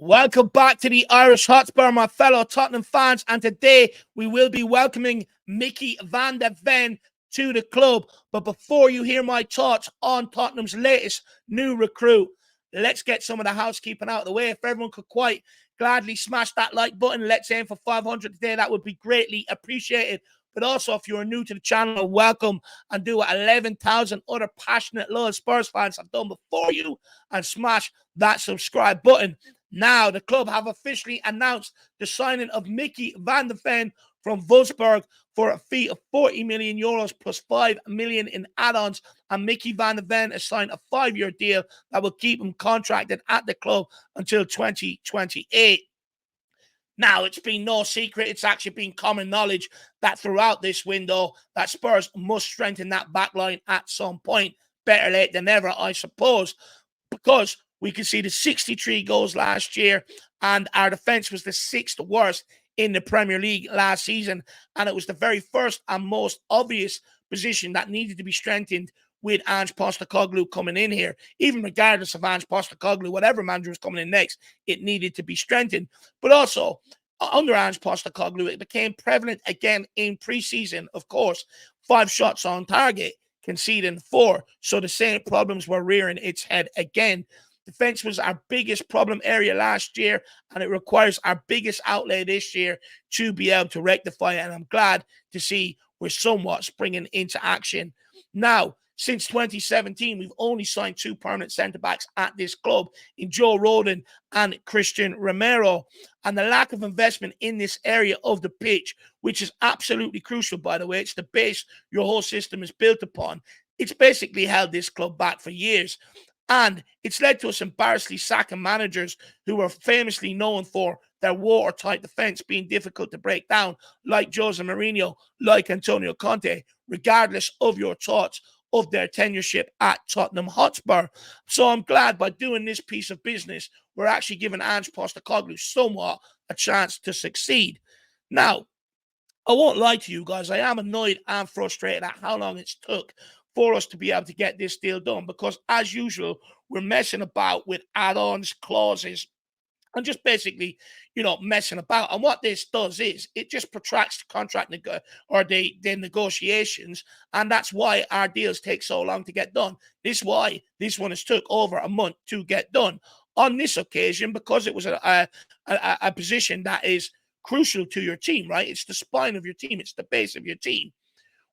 Welcome back to the Irish Hotspur, my fellow Tottenham fans. And today we will be welcoming Micky van de Ven to the club. But before you hear my thoughts on Tottenham's latest new recruit, let's get some of the housekeeping out of the way. If everyone could quite gladly smash that like button, let's aim for 500 today. That would be greatly appreciated. But also, if you are new to the channel, welcome, and do what 11,000 other passionate, loyal Spurs fans have done before you and smash that subscribe button. Now, the club have officially announced the signing of Micky van de Ven from Wolfsburg for a fee of 40 million euros plus 5 million in add-ons. And Micky van de Ven has signed a 5-year deal that will keep him contracted at the club until 2028. Now, it's been no secret, it's actually been common knowledge that throughout this window that Spurs must strengthen that back line at some point. Better late than never, I suppose, because we could see the 63 goals last year, and our defence was the 6th worst in the Premier League last season, and it was the very first and most obvious position that needed to be strengthened with Ange Postecoglou coming in here. Even regardless of Ange Postecoglou, whatever manager was coming in next, it needed to be strengthened. But also, under Ange Postecoglou, it became prevalent again in pre-season. Of course, 5 shots on target, conceding 4. So the same problems were rearing its head again. Defense was our biggest problem area last year, and it requires our biggest outlay this year to be able to rectify it. And I'm glad to see we're somewhat springing into action. Now, since 2017, we've only signed 2 permanent centre-backs at this club in Joe Rodon and Christian Romero. And the lack of investment in this area of the pitch, which is absolutely crucial, by the way, it's the base your whole system is built upon. It's basically held this club back for years. And it's led to us embarrassingly sacking managers who were famously known for their watertight defence being difficult to break down, like Jose Mourinho, like Antonio Conte, regardless of your thoughts of their tenureship at Tottenham Hotspur. So I'm glad by doing this piece of business, we're actually giving Ange Postecoglou somewhat a chance to succeed. Now, I won't lie to you guys, I am annoyed and frustrated at how long it's took for us to be able to get this deal done, because as usual, we're messing about with add-ons, clauses, and just basically, messing about. And what this does is it just protracts the contract the negotiations, and that's why our deals take so long to get done. This is why this one has took over a month to get done. On this occasion, because it was a position that is crucial to your team, right? It's the spine of your team. It's the base of your team.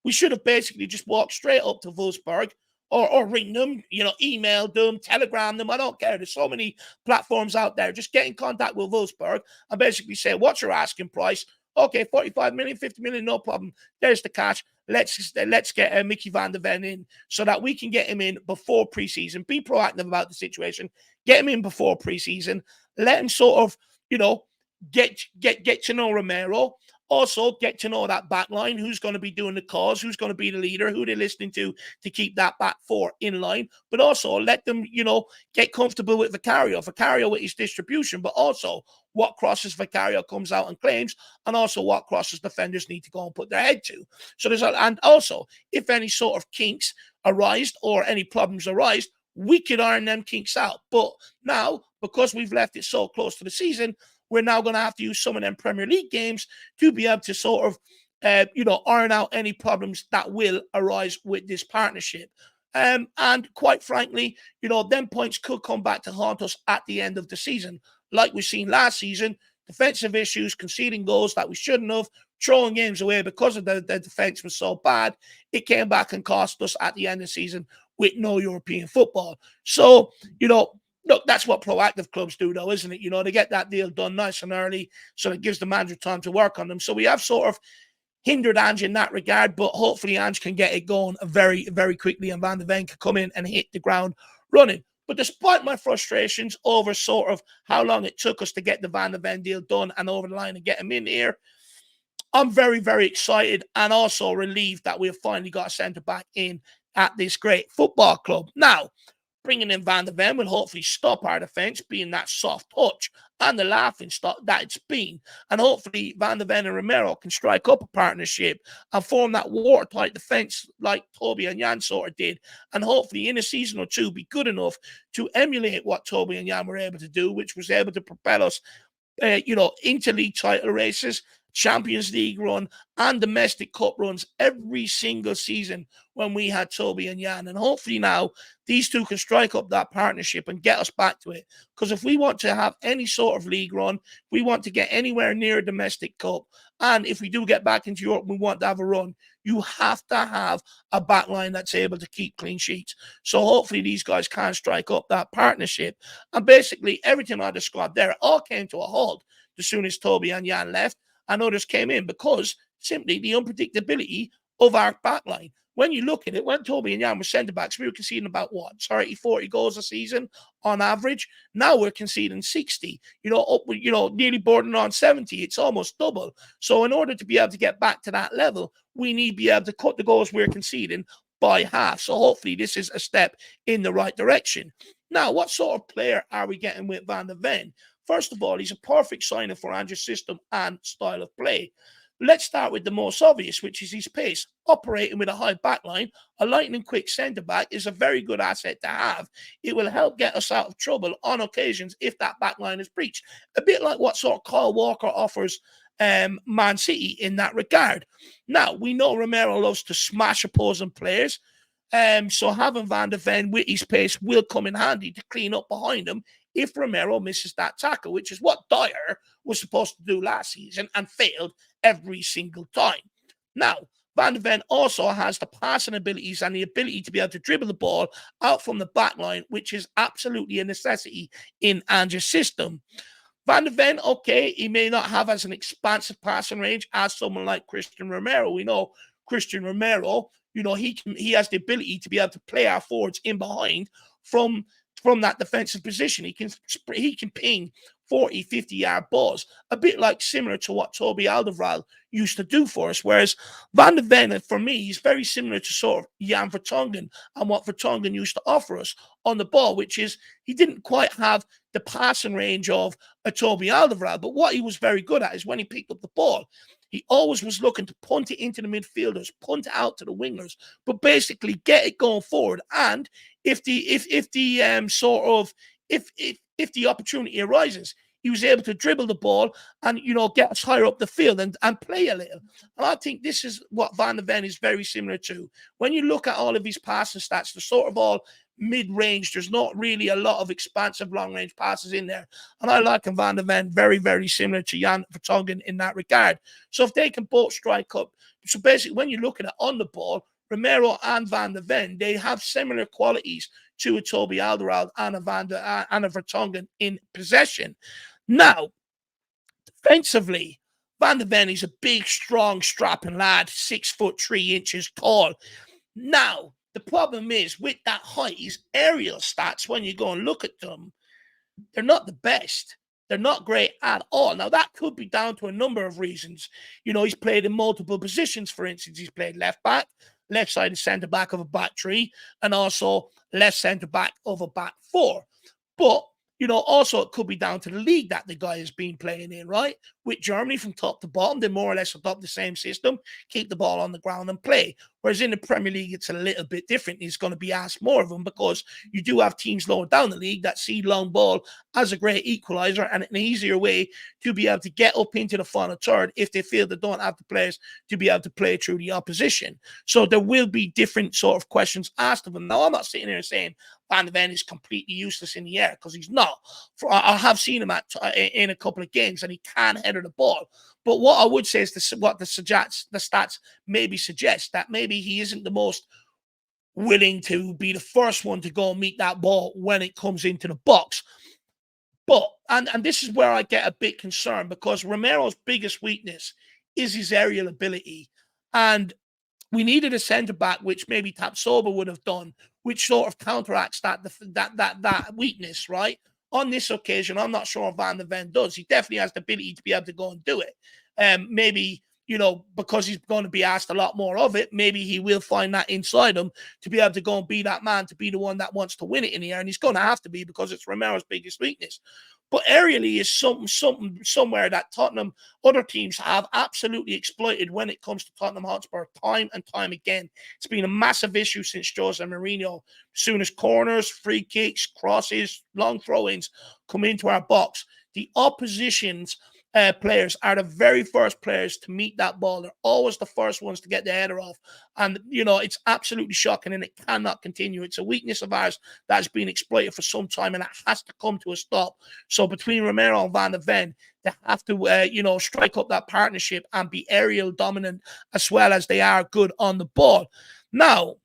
We should have basically just walked straight up to Wolfsburg or ring them, email them, telegram them. I don't care. There's so many platforms out there. Just get in contact with Wolfsburg and basically say, what's your asking price? Okay, 45 million, 50 million, no problem. There's the cash. Let's get Micky van de Ven in so that we can get him in before preseason. Be proactive about the situation. Get him in before preseason. Let him sort of, get to know Romero. Also, get to know that back line, who's going to be doing the calls, who's going to be the leader, who they're listening to keep that back 4 in line. But also let them, get comfortable with Vicario with his distribution, but also what crosses Vicario comes out and claims, and also what crosses defenders need to go and put their head to. So and also, if any sort of kinks arise or any problems arise, we could iron them kinks out. But now, because we've left it so close to the season, we're now going to have to use some of them Premier League games to be able to sort of, iron out any problems that will arise with this partnership. And quite frankly, them points could come back to haunt us at the end of the season. Like we've seen last season, defensive issues, conceding goals that we shouldn't have, throwing games away because of the defense was so bad. It came back and cost us at the end of the season with no European football. So, look, that's what proactive clubs do, though, isn't it? They get that deal done nice and early, so it gives the manager time to work on them. So we have sort of hindered Ange in that regard, but hopefully Ange can get it going very, very quickly, and Van de Ven can come in and hit the ground running. But despite my frustrations over sort of how long it took us to get the Van de Ven deal done and over the line and get him in here, I'm very, very excited and also relieved that we have finally got a centre-back in at this great football club. Now, Bringing in Van der Ven will hopefully stop our defence being that soft touch and the laughing stock that it's been. And hopefully Van der Ven and Romero can strike up a partnership and form that watertight defence like Toby and Jan sort of did. And hopefully in a season or two be good enough to emulate what Toby and Jan were able to do, which was able to propel us into league title races, Champions League run, and domestic cup runs every single season when we had Toby and Jan. And hopefully now these two can strike up that partnership and get us back to it. Because if we want to have any sort of league run, we want to get anywhere near a domestic cup, and if we do get back into Europe, we want to have a run, you have to have a backline that's able to keep clean sheets. So hopefully these guys can strike up that partnership. And basically everything I described there, it all came to a halt as soon as Toby and Jan left and others came in, because simply the unpredictability of our backline. When you look at it, when Toby and Jan were centre backs, we were conceding about 30, 40 goals a season on average. Now we're conceding 60, nearly bordering on 70. It's almost double. So in order to be able to get back to that level, we need to be able to cut the goals we're conceding by half. So hopefully this is a step in the right direction. Now, what sort of player are we getting with Van der Ven? First of all, he's a perfect signer for Andrew's system and style of play. Let's start with the most obvious, which is his pace. Operating with a high backline, a lightning quick centre-back is a very good asset to have. It will help get us out of trouble on occasions if that backline is breached. A bit like what sort of Kyle Walker offers Man City in that regard. Now, we know Romero loves to smash opposing players. So having Van der Ven with his pace will come in handy to clean up behind him if Romero misses that tackle, which is what Dyer was supposed to do last season and failed every single time. Now, Van der Ven also has the passing abilities and the ability to be able to dribble the ball out from the back line, which is absolutely a necessity in Ange's system. Van der Ven, okay, he may not have as an expansive passing range as someone like Christian Romero. We know Christian Romero, he has the ability to be able to play our forwards in behind from that defensive position. He can ping 40, 50-yard balls, a bit like similar to what Toby Alderweireld used to do for us. Whereas Van der Ven, for me, is very similar to sort of Jan Vertonghen and what Vertonghen used to offer us on the ball, which is he didn't quite have the passing range of a Toby Alderweireld, but what he was very good at is when he picked up the ball, he always was looking to punt it into the midfielders, punt it out to the wingers, but basically get it going forward. And if the opportunity arises, he was able to dribble the ball and get us higher up the field and play a little. And I think this is what Van der Ven is very similar to. When you look at all of his passing stats, they're sort of all mid-range. There's not really a lot of expansive long-range passes in there. And I like Van der Ven very, very similar to Jan Vertonghen in that regard. So if they can both strike up, so basically when you look at it on the ball, Romero and Van der Ven, they have similar qualities to a Toby Alderweireld and a Vertonghen in possession. Now, defensively, Van der Ven is a big, strong, strapping lad, 6'3" tall. Now, the problem is with that height, his aerial stats, when you go and look at them, they're not the best. They're not great at all. Now, that could be down to a number of reasons. He's played in multiple positions. For instance, he's played left back, left-sided centre-back of a back three, and also left centre-back of a back four. But also it could be down to the league that the guy has been playing in, right? With Germany from top to bottom, they more or less adopt the same system, keep the ball on the ground and play. Whereas in the Premier League, it's a little bit different. He's going to be asked more of them because you do have teams lower down the league that see long ball as a great equaliser and an easier way to be able to get up into the final third if they feel they don't have the players to be able to play through the opposition. So there will be different sort of questions asked of him. Now, I'm not sitting here saying Van der Ven is completely useless in the air, because he's not. I have seen him in a couple of games and he can header the ball. But what I would say is what the stats maybe suggest, that maybe he isn't the most willing to be the first one to go and meet that ball when it comes into the box. But, and this is where I get a bit concerned, because Romero's biggest weakness is his aerial ability. And we needed a centre-back, which maybe Tapsoba would have done, which sort of counteracts that weakness, right? On this occasion, I'm not sure Van der Ven does. He definitely has the ability to be able to go and do it. Maybe, because he's going to be asked a lot more of it, maybe he will find that inside him to be able to go and be that man, to be the one that wants to win it in the air. And he's going to have to be, because it's Romero's biggest weakness. But aerially is somewhere that Tottenham, other teams have absolutely exploited when it comes to Tottenham Hotspur time and time again. It's been a massive issue since Jose Mourinho. As soon as corners, free kicks, crosses, long throw-ins come into our box, the opposition's players are the very first players to meet that ball. They're always the first ones to get the header off. And, it's absolutely shocking, and it cannot continue. It's a weakness of ours that has been exploited for some time, and it has to come to a stop. So between Romero and Van de Ven, they have to, strike up that partnership and be aerial dominant as well as they are good on the ball. Now,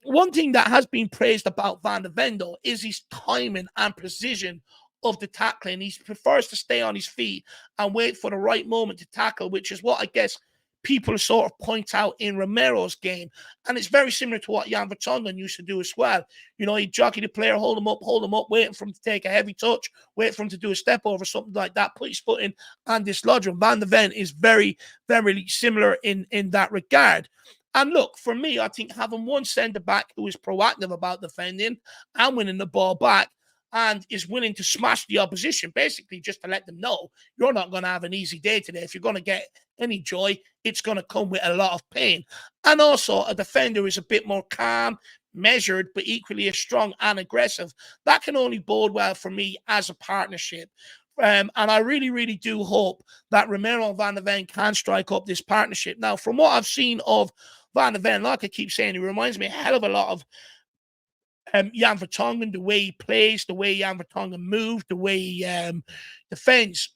one thing that has been praised about Van de Ven, though, is his timing and precision of the tackling. He prefers to stay on his feet and wait for the right moment to tackle, which is what I guess people sort of point out in Romero's game. And it's very similar to what Jan Vertonghen used to do as well. He'd jockey the player, hold him up, waiting for him to take a heavy touch, wait for him to do a step over, something like that, put his foot in and dislodge him. Van de Ven is very, very similar in that regard. And look, for me, I think having one centre-back who is proactive about defending and winning the ball back and is willing to smash the opposition, basically just to let them know you're not going to have an easy day today. If you're going to get any joy, it's going to come with a lot of pain. And also, a defender is a bit more calm, measured, but equally as strong and aggressive. That can only bode well for me as a partnership. And I really, really do hope that Romero and Van de Ven can strike up this partnership. Now, from what I've seen of Van de Ven, like I keep saying, he reminds me a hell of a lot of Jan Vertonghen, the way he plays, the way Jan Vertonghen moves, the way he defends.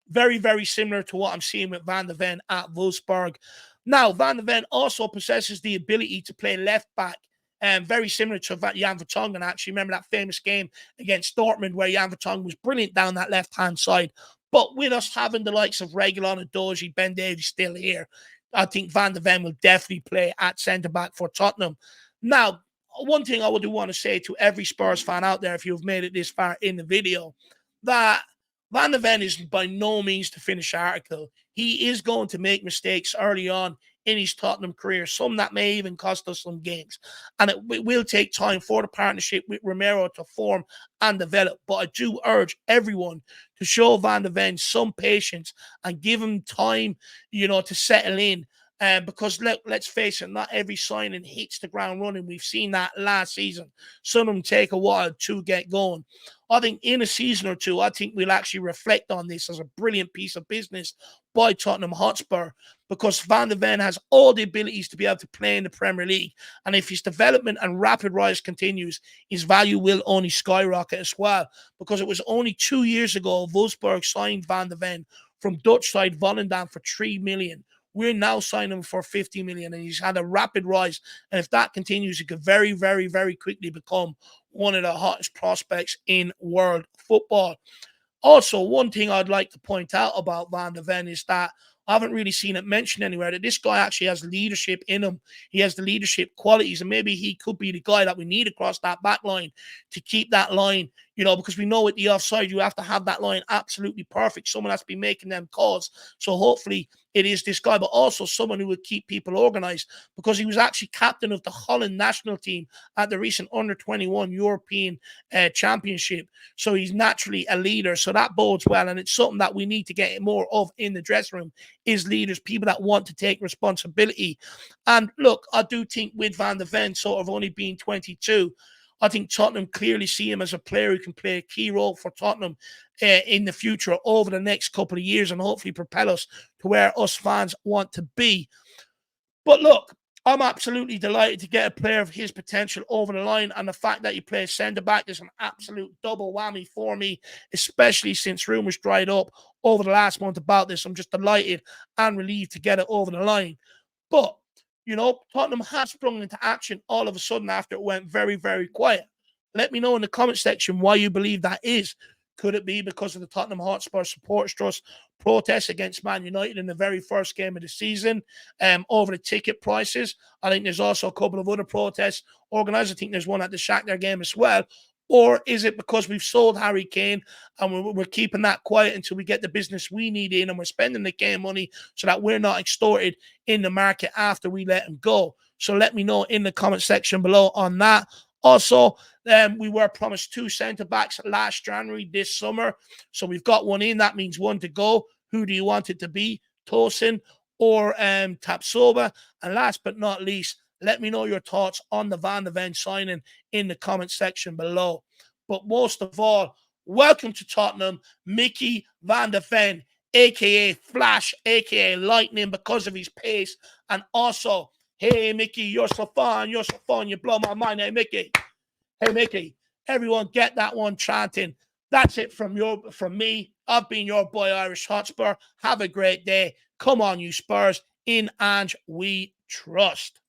Very, very similar to what I'm seeing with Van de Ven at Wolfsburg. Now, Van de Ven also possesses the ability to play left back, very similar to Jan Vertonghen, actually. Remember that famous game against Dortmund where Jan Vertonghen was brilliant down that left-hand side. But with us having the likes of Reguilon and Doji, Ben Davies still here, I think Van de Ven will definitely play at centre-back for Tottenham. Now, one thing I would want to say to every Spurs fan out there, if you've made it this far in the video, that Van de Ven is by no means the finished article. He is going to make mistakes early on in his Tottenham career, some that may even cost us some games. And it will take time for the partnership with Romero to form and develop. But I do urge everyone to show Van de Ven some patience and give him time, to settle in. Because let's face it, not every signing hits the ground running. We've seen that last season. Some of them take a while to get going. I think in a season or two, I think we'll actually reflect on this as a brilliant piece of business by Tottenham Hotspur, because Van de Ven has all the abilities to be able to play in the Premier League. And if his development and rapid rise continues, his value will only skyrocket as well, because it was only 2 years ago Wolfsburg signed Van de Ven from Dutch side Volendam for 3 million. We're now signing him for 50 million, and he's had a rapid rise. And if that continues, he could very, very, very quickly become one of the hottest prospects in world football. Also, one thing I'd like to point out about Van de Ven is that I haven't really seen it mentioned anywhere, that this guy actually has leadership in him. He has the leadership qualities, and maybe he could be the guy that we need across that back line to keep that line, because we know with the offside, you have to have that line absolutely perfect. Someone has to be making them calls. So hopefully it is this guy, but also someone who would keep people organized, because he was actually captain of the Holland national team at the recent under-21 European Championship. So he's naturally a leader. So that bodes well, and it's something that we need to get more of in the dressing room, is leaders, people that want to take responsibility. And look, I do think with Van de Ven sort of only being 22, I think Tottenham clearly see him as a player who can play a key role for Tottenham in the future over the next couple of years, and hopefully propel us to where us fans want to be. But look, I'm absolutely delighted to get a player of his potential over the line, and the fact that he plays centre-back is an absolute double whammy for me, especially since rumours dried up over the last month about this. I'm just delighted and relieved to get it over the line. But Tottenham has sprung into action all of a sudden after it went very, very quiet. Let me know in the comment section why you believe that is. Could it be because of the Tottenham Hotspur Supporters Trust protest against Man United in the very first game of the season over the ticket prices? I think there's also a couple of other protests organised. I think there's one at the Shakhtar game as well. Or is it because we've sold Harry Kane and we're keeping that quiet until we get the business we need in, and we're spending the Kane money so that we're not extorted in the market after we let him go? So let me know in the comment section below on that. Also, we were promised 2 centre-backs last January this summer. So we've got one in. That means 1 to go. Who do you want it to be? Tosin or Tapsoba? And last but not least, let me know your thoughts on the Van de Ven signing in the comment section below. But most of all, welcome to Tottenham, Micky Van de Ven, a.k.a. Flash, a.k.a. Lightning, because of his pace. And also, hey, Micky, you're so fun, you blow my mind. Hey, Micky. Hey, Micky, everyone get that one chanting. That's it from me. I've been your boy, Irish Hotspur. Have a great day. Come on, you Spurs. In and we trust.